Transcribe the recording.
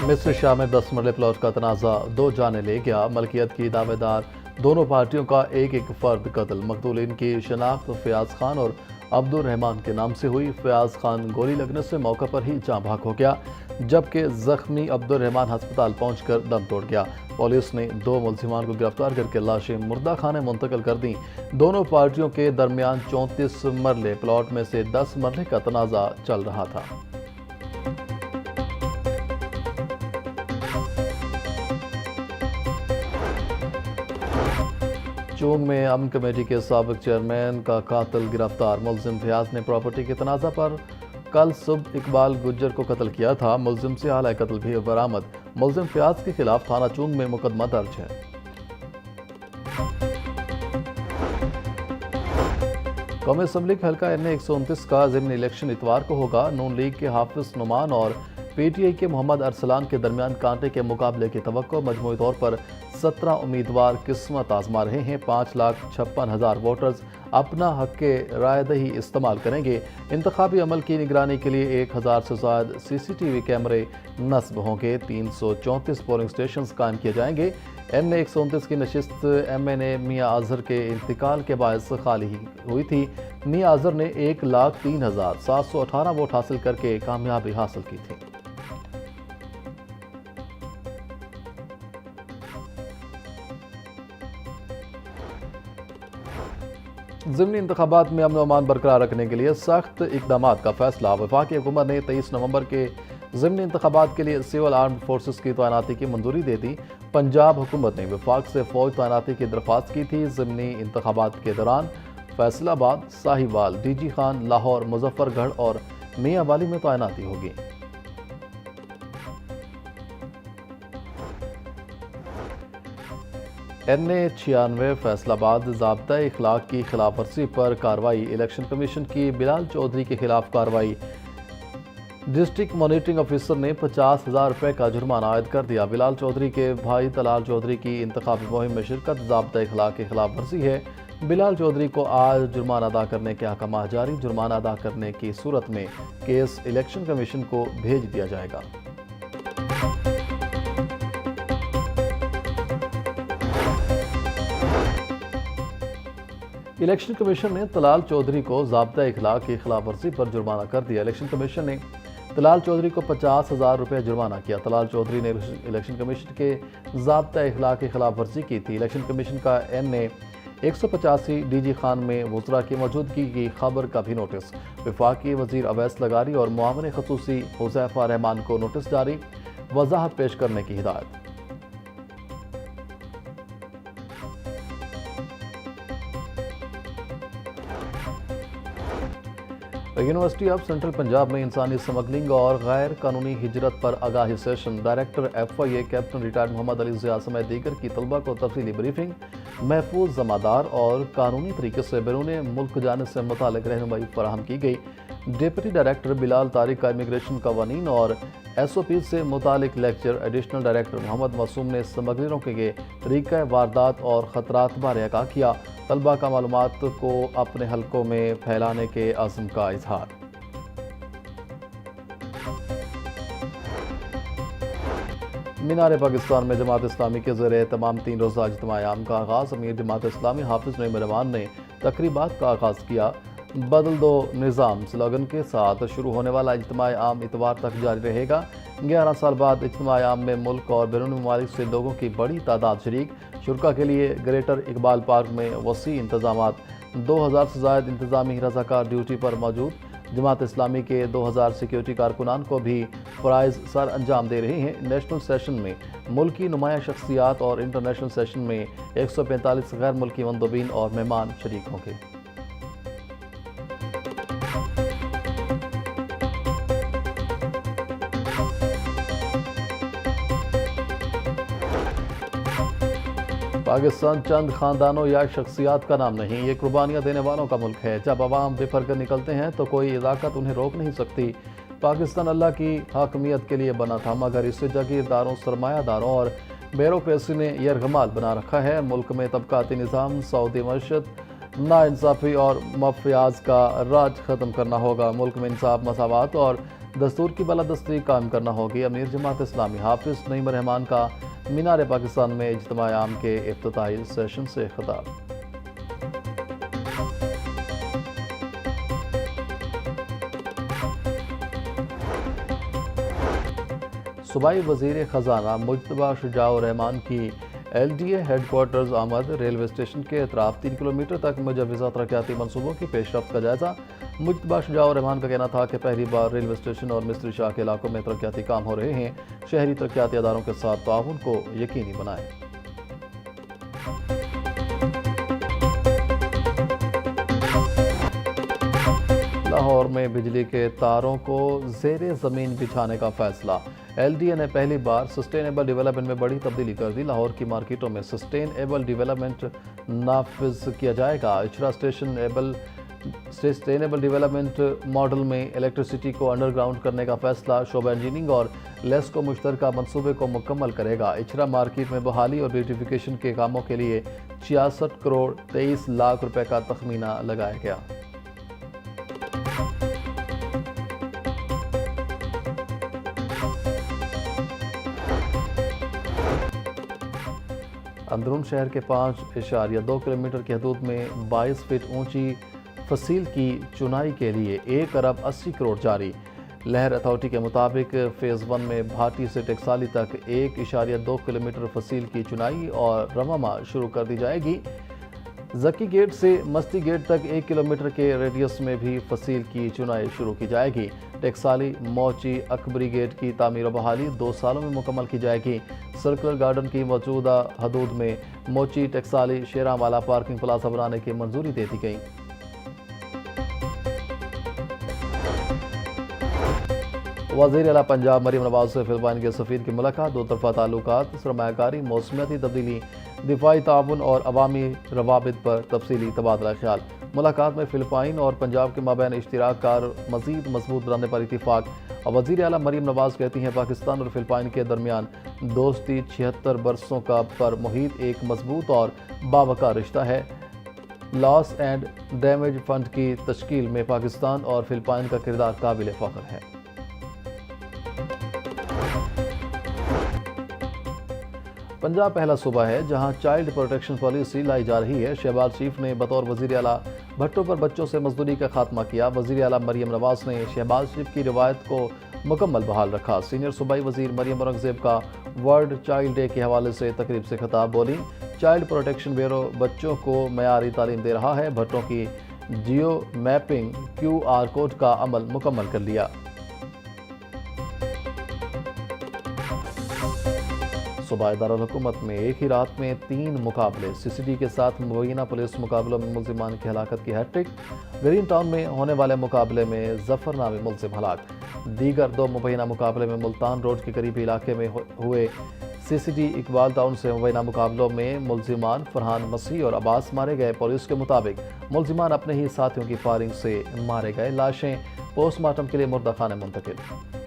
मिस्र शाह में 10 मरले प्लॉट का तनाज़ा 2 जाने ले गया। मलकियत की दावेदार दोनों पार्टियों का एक एक फर्द कत्ल। मकतूलिन की शनाख्त फयाज खान और अब्दुल रहमान के नाम से हुई। फयाज खान गोली लगने से मौके पर ही जाँ भाग हो गया, जबकि जख्मी अब्दुल रहमान अस्पताल पहुंचकर दम तोड़ गया। पुलिस ने 2 मुलजिमान को गिरफ्तार करके लाशें मुर्दा खाने मुंतकिल कर दी। दोनों पार्टियों के दरमियान 34 मरले प्लॉट में से 10 मरले का तनाज़ा चल रहा था। चूंग में अमन कमेटी के साबिक चेयरमैन का कातिल गिरफ्तार। मुलजिम फयाज ने प्रॉपर्टी के तनाज़ा पर कल सुबह इकबाल गुज्जर को कत्ल किया था। मुलजिम से आला कत्ल भी बरामद। मुलजिम फयाज के खिलाफ थाना चूंग में मुकदमा दर्ज है। कौमी असम्बली के हल्का NA 129 का ज़िमनी इलेक्शन इतवार को होगा। नून लीग के हाफिज नुमान और PTI के मोहम्मद अरसलान के दरमियान कांटे के मुकाबले की तवक्को। मजमूई तौर पर 17 उम्मीदवार किस्मत आजमा रहे हैं। 5,56,000 वोटर्स अपना हक के रायदही इस्तेमाल करेंगे। इंतखाबी अमल की निगरानी के लिए 1,000 से ज़्यादा CCTV कैमरे नस्ब होंगे। 334 पोलिंग स्टेशन कायम किए जाएंगे। NA 129 की नशिस्त MNA मियाँ आजहर के इंतकाल के बायस खाली हुई थी। मियाँ आजहर ने 1,03,718 वोट हासिल करके कामयाबी हासिल की थी। ज़िमनी इंतखाबात में अमन व अमान बरकरार रखने के लिए सख्त इकदाम का फैसला। वफाकी हुकूमत ने 23 नवंबर के ज़िमनी इंतखाबात के लिए सिविल आर्म्ड फोर्सेस की तैनाती की मंजूरी दे दी। पंजाब हुकूमत ने वफाक से फौज तैनाती की दरख्वास्त की थी। ज़िमनी इंतखाबात के दौरान फैसलाबाद, साहिवाल, DG खान, लाहौर, मुजफ्फरगढ़ और मियांवाली में तैनाती होगी। NA 96 फैसलाबाद ज़ाब्ता इखलाक की खिलाफ वर्जी पर कार्रवाई। इलेक्शन कमीशन की बिलाल चौधरी के खिलाफ कार्रवाई। डिस्ट्रिक्ट मॉनिटरिंग ऑफिसर ने 50,000 रुपये का जुर्माना आयद कर दिया। बिलाल चौधरी के भाई तलाल चौधरी की इंतखाबी मुहिम में शिरकत ज़ाब्ता इखलाक की खिलाफ वर्जी है। बिलाल चौधरी को आज जुर्माना अदा करने के अहकाम जारी। जुर्माना अदा करने की सूरत में केस इलेक्शन कमीशन को भेज दिया जाएगा। इलेक्शन कमीशन ने तलाल चौधरी को ज़ाब्ता इखलाक की खिलाफ वर्जी पर जुर्माना कर दिया। इलेक्शन कमीशन ने तलाल चौधरी को 50,000 रुपये जुर्माना किया। तलाल चौधरी ने इलेक्शन कमीशन के ज़ाब्ता इखलाक की खिलाफ वर्जी की थी। इलेक्शन कमीशन का NA 185 DG खान में वज़रा की मौजूदगी की खबर का भी नोटिस। वफाकी वज़ीर अवैस लगारी और मुआविन ख़ुसूसी हुज़ैफ़ा रहमान को नोटिस जारी। वज़ाहत पेश करने की हिदायत। यूनिवर्सिटी ऑफ सेंट्रल पंजाब में इंसानी स्मगलिंग और गैर कानूनी हिजरत पर आगाही session. Director FIA captain retired Mohammad Ali Zia समेत दीगर की तलबा को तफसीली ब्रीफिंग। महफूज जमादार और कानूनी तरीके से बैरून मुल्क जाने से मुतालिक रहनुमाई फराहम की गई। डिप्टी डायरेक्टर बिलाल तारिक का इमिग्रेशन कवानीन और SOP से मुतालिक लेक्चर। एडिशनल डायरेक्टर मोहम्मद मासूम ने स्मगलरों के तरीक़ा वारदात और ख़तरात बारे आगाह किया। तलबा का मालूमात को अपने हलकों में फैलाने के अज़्म का इजहार। मीनार पाकिस्तान में जमात इस्लामी के ज़रिए तमाम 3 रोज़ा इज्तिमा आम का आगाज़। अमीर जमात इस्लामी हाफिज़ नईम रहमान ने तकरीबात का आगाज़ किया। बदल दो निज़ाम स्लोगन के साथ शुरू होने वाला इज्तिमा आम इतवार तक जारी रहेगा। 11 साल बाद इज्तिमा आम में मुल्क और बैरून ममालिक से लोगों की बड़ी तादाद शरीक। शुरा के लिए ग्रेटर इकबाल पार्क में वसी इंतजामात। 2000 से ज़ायद इंतजामी रज़ाकार ड्यूटी पर मौजूद। जमात इस्लामी के 2000 सिक्योरिटी कारकुनान को भी फ़राइज़ सर अंजाम दे रहे हैं। नेशनल सेशन में मुल्की नुमाया शख्सियात और इंटरनेशनल सेशन में 145 गैर मुल्की मंदोबीन और मेहमान शरीक होंगे। पाकिस्तान चंद खानदानों या शख्सियात का नाम नहीं, ये कुर्बानियाँ देने वालों का मुल्क है। जब अवाम बेफर कर निकलते हैं तो कोई इदाकत उन्हें रोक नहीं सकती। पाकिस्तान अल्लाह की हाकमियत के लिए बना था, मगर इसे जागीरदारों, सरमायादारों और ब्यूरोक्रेसी ने यरगमाल बना रखा है। मुल्क में तबकाती निज़ाम, सऊदी मशत, नाइंसाफ़ी और मफियाज का राज ख़त्म करना होगा। मुल्क में इंसाफ, मसावत और दस्तूर की बालादस्ती कायम करना होगी। अमीर जमात इस्लामी हाफिज़ नईम रहमान का मीनार पाकिस्तान में इज्तिमा आम के इफ्तिताही सेशन से खिताब। सूबाई वज़ीर ख़जाना मुज्तबा शुजाउर रहमान की LDA हेडक्वार्टर्स आमद। रेलवे स्टेशन के अतराफ 3 किलोमीटर तक मुजव्वज़ा तरक्याती मनसूबों की पेशरफ्त का जायज़ा। मुज्तबा शुजाउर रहमान का कहना था कि पहली बार रेलवे स्टेशन और मिस्त्री शाह के इलाकों में तरक्याती काम हो रहे हैं। शहरी तरक्याती अदारों के साथ ताउन को यकीनी बनाएं। लाहौर में बिजली के तारों को ज़ेरे ज़मीन बिछाने का फैसला। LDA ने पहली बार सस्टेनेबल डेवलपमेंट में बड़ी तब्दीली कर दी। लाहौर की मार्केटों में सस्टेनेबल डेवलपमेंट नाफिज किया जाएगा। इचरा सस्टेनेबल डेवलपमेंट मॉडल में इलेक्ट्रिसिटी को अंडरग्राउंड करने का फैसला शोबा इंजीनियरिंग और लेस को मुश्तरका मनसूबे को मुकम्मल करेगा। इचरा मार्केट में बहाली और ब्यूटिफिकेशन के कामों के लिए 66 करोड़ 23 लाख रुपए का तखमीना लगाया गया। अंदरून शहर के 5.2 किलोमीटर की हदूद में 22 फीट ऊंची फसील की चुनाई के लिए 1 अरब 80 करोड़ जारी। लहर अथॉरिटी के मुताबिक फ़ेज़ 1 में भाटी से टेक्साली तक 1.2 किलोमीटर फसील की चुनाई और रवामा शुरू कर दी जाएगी। जकी गेट से मस्ती गेट तक 1 किलोमीटर के रेडियस में भी फसील की चुनाई शुरू की जाएगी। टेक्साली मोची अकबरी गेट की तामीर और बहाली 2 सालों में मुकम्मल की जाएगी। सर्कुलर गार्डन की मौजूदा हदूद में मोची टेक्साली शेरावाला पार्किंग प्लाजा बनाने की मंजूरी दे दी गई। वज़ीर आला पंजाब मरीम नवाज से फिलिपाइन के सफ़ीर की मुलाकात। दो तरफ़ा ताल्लुकात, सरमायाकारी, मौसमियाती तब्दीली, दिफाई ताउन और अवामी रवाबित पर तफसीली तबादला ख्याल। मुलाकात में फिलिपाइन और पंजाब के माबैन इश्तिराक कार मज़ीद मजबूत बनाने पर इत्तिफाक। वज़ीर आला मरीम नवाज कहती हैं पाकिस्तान और फिलिपाइन के दरमियान दोस्ती 76 बरसों का पर मुहित एक मजबूत और बावकार रिश्ता है। लॉस एंड डैमेज फंड की तश्कील में पाकिस्तान और फिलिपाइन का किरदार काबिल फ़ख्र है। पंजाब पहला सूबा है जहां चाइल्ड प्रोटेक्शन पॉलिसी लाई जा रही है। शहबाज शरीफ ने बतौर वज़ीर आला भट्टों पर बच्चों से मजदूरी का खात्मा किया। वज़ीर आला मरीम नवाज ने शहबाज शरीफ की रिवायत को मुकम्मल बहाल रखा। सीनियर सूबाई वज़ीर मरीम औरंगज़ेब का वर्ल्ड चाइल्ड डे के हवाले से तकरीब से खिताब बोली। चाइल्ड प्रोटेक्शन ब्यूरो बच्चों को मयारी तालीम दे रहा है। भट्टों की जियो मैपिंग QR कोड का अमल मुकम्मल कर लिया। सूबाई दारुल हुकूमत में एक ही रात में 3 मुकाबले। CCD के साथ मुबैना पुलिस मुकाबलों में मुल्जिमान की हलाकत की हैट्रिक। ग्रीन टाउन में होने वाले मुकाबले में जफर नामी मुल्जिम हलाक। दीगर 2 मुबैना मुकाबले में मुल्तान रोड के करीबी इलाके में हुए CCD इकबाल टाउन से मुबैना मुकाबलों में मुल्जिमान फरहान मसीह और अब्बास मारे गए। पुलिस के मुताबिक मुल्जिमान अपने ही साथियों की फायरिंग से मारे गए। लाशें पोस्टमार्टम के लिए मुर्दा खाने मुंतकिल।